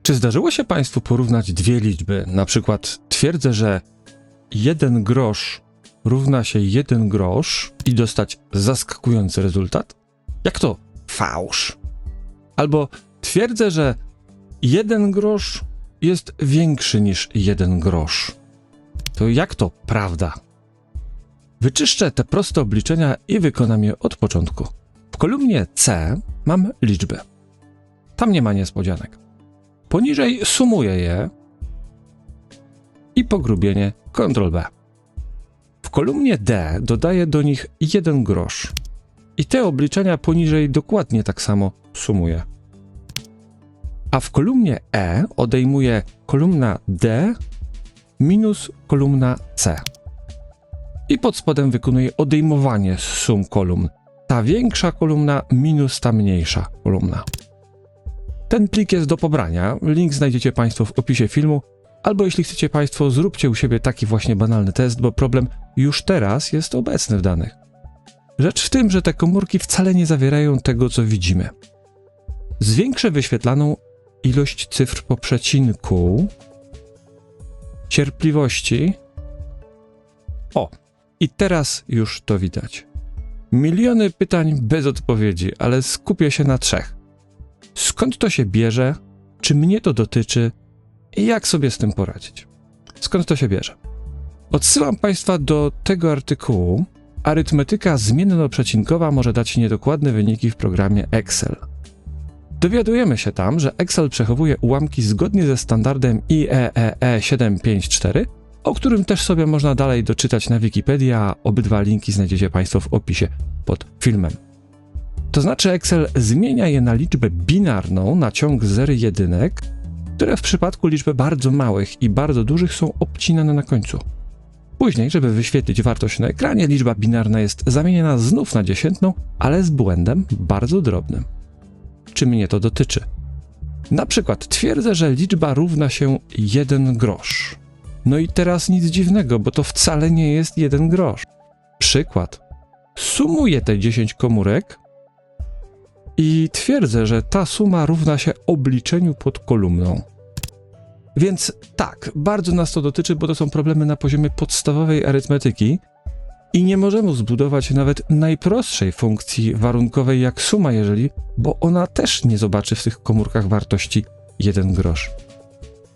Czy zdarzyło się Państwu porównać dwie liczby? Na przykład twierdzę, że 1 grosz równa się 1 grosz i dostać zaskakujący rezultat? Jak to fałsz? Albo twierdzę, że 1 grosz jest większy niż 1 grosz. To jak to prawda? Wyczyszczę te proste obliczenia i wykonam je od początku. W kolumnie C mam liczby. Tam nie ma niespodzianek. Poniżej sumuję je i pogrubienie Ctrl+B. W kolumnie D dodaję do nich 1 grosz i te obliczenia poniżej dokładnie tak samo sumuję. A w kolumnie E odejmuję kolumna D minus kolumna C. I pod spodem wykonuję odejmowanie z sum kolumn. Ta większa kolumna minus ta mniejsza kolumna. Ten plik jest do pobrania, link znajdziecie Państwo w opisie filmu, albo jeśli chcecie Państwo, zróbcie u siebie taki właśnie banalny test, bo problem już teraz jest obecny w danych. Rzecz w tym, że te komórki wcale nie zawierają tego, co widzimy. Zwiększę wyświetlaną ilość cyfr po przecinku cierpliwości. O, i teraz już to widać. Miliony pytań bez odpowiedzi, ale skupię się na 3. Skąd to się bierze? Czy mnie to dotyczy? I jak sobie z tym poradzić? Skąd to się bierze? Odsyłam Państwa do tego artykułu. Arytmetyka zmiennoprzecinkowa może dać niedokładne wyniki w programie Excel. Dowiadujemy się tam, że Excel przechowuje ułamki zgodnie ze standardem IEEE 754, o którym też sobie można dalej doczytać na Wikipedii, a obydwa linki znajdziecie Państwo w opisie pod filmem. To znaczy Excel zmienia je na liczbę binarną, na ciąg zer i jedynek, które w przypadku liczb bardzo małych i bardzo dużych są obcinane na końcu. Później, żeby wyświetlić wartość na ekranie, liczba binarna jest zamieniona znów na dziesiętną, ale z błędem bardzo drobnym. Czy mnie to dotyczy? Na przykład twierdzę, że liczba równa się 1 grosz. No i teraz nic dziwnego, bo to wcale nie jest 1 grosz. Przykład. Sumuję te 10 komórek i twierdzę, że ta suma równa się obliczeniu pod kolumną. Więc tak, bardzo nas to dotyczy, bo to są problemy na poziomie podstawowej arytmetyki i nie możemy zbudować nawet najprostszej funkcji warunkowej jak suma jeżeli, bo ona też nie zobaczy w tych komórkach wartości 1 grosz.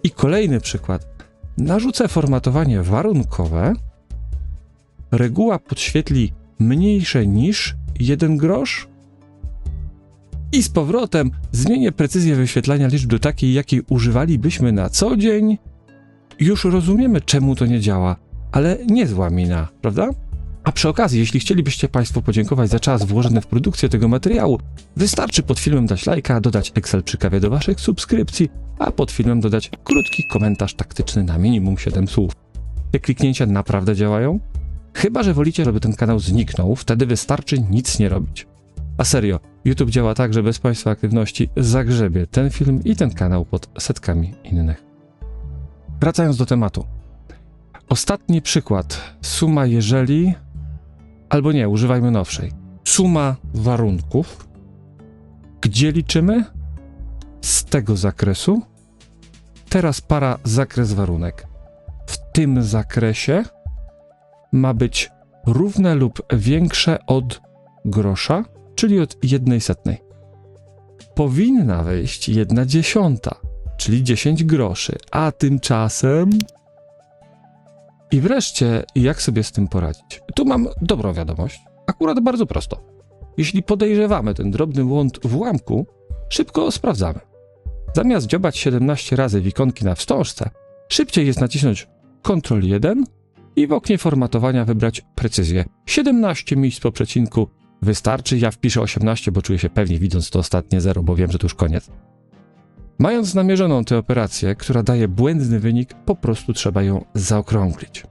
I kolejny przykład. Narzucę formatowanie warunkowe. Reguła podświetli mniejsze niż 1 grosz. I z powrotem zmienię precyzję wyświetlania liczb do takiej, jakiej używalibyśmy na co dzień. Już rozumiemy, czemu to nie działa, ale niezła mina, prawda? A przy okazji, jeśli chcielibyście Państwo podziękować za czas włożony w produkcję tego materiału, wystarczy pod filmem dać lajka, dodać Excel przy kawie do Waszych subskrypcji, a pod filmem dodać krótki komentarz taktyczny na minimum 7 słów. Te kliknięcia naprawdę działają? Chyba że wolicie, żeby ten kanał zniknął, wtedy wystarczy nic nie robić. A serio, YouTube działa tak, że bez Państwa aktywności zagrzebie ten film i ten kanał pod setkami innych. Wracając do tematu. Ostatni przykład. Suma jeżeli... Albo nie, używajmy nowszej. Suma warunków. Gdzie liczymy? Z tego zakresu. Teraz para zakres warunek. W tym zakresie ma być równe lub większe od grosza, czyli od 1/100. Powinna wejść 1/10, czyli 10 groszy, a tymczasem... I wreszcie, jak sobie z tym poradzić? Tu mam dobrą wiadomość, akurat bardzo prosto. Jeśli podejrzewamy ten drobny błąd w ułamku, szybko sprawdzamy. Zamiast dziobać 17 razy w ikonki na wstążce, szybciej jest nacisnąć Ctrl 1 i w oknie formatowania wybrać precyzję. 17 miejsc po przecinku wystarczy, ja wpiszę 18, bo czuję się pewnie widząc to ostatnie 0, bo wiem, że to już koniec. Mając namierzoną tę operację, która daje błędny wynik, po prostu trzeba ją zaokrąglić.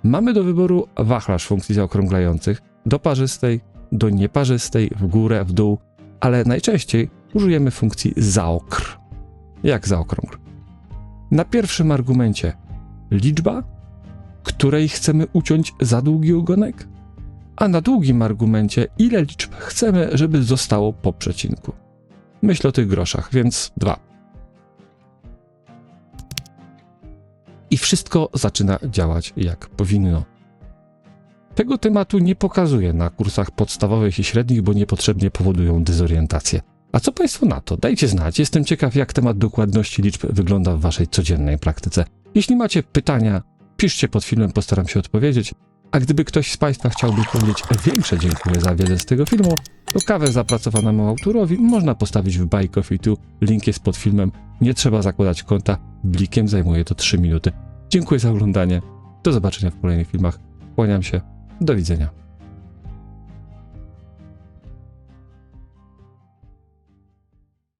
Mamy do wyboru wachlarz funkcji zaokrąglających, do parzystej, do nieparzystej, w górę, w dół, ale najczęściej użyjemy funkcji zaokr. Jak zaokrągl? Na pierwszym argumencie liczba, której chcemy uciąć za długi ogonek, a na długim argumencie ile liczb chcemy, żeby zostało po przecinku. Myślę o tych groszach, więc 2. i wszystko zaczyna działać jak powinno. Tego tematu nie pokazuję na kursach podstawowych i średnich, bo niepotrzebnie powodują dezorientację. A co Państwo na to? Dajcie znać. Jestem ciekaw, jak temat dokładności liczb wygląda w Waszej codziennej praktyce. Jeśli macie pytania, piszcie pod filmem, postaram się odpowiedzieć. A gdyby ktoś z Państwa chciałby powiedzieć większe dziękuję za wiedzę z tego filmu, to kawę zapracowanemu autorowi można postawić w Buy Coffee Tu. Link jest pod filmem. Nie trzeba zakładać konta. Blikiem zajmuje to 3 minuty. Dziękuję za oglądanie. Do zobaczenia w kolejnych filmach. Kłaniam się. Do widzenia.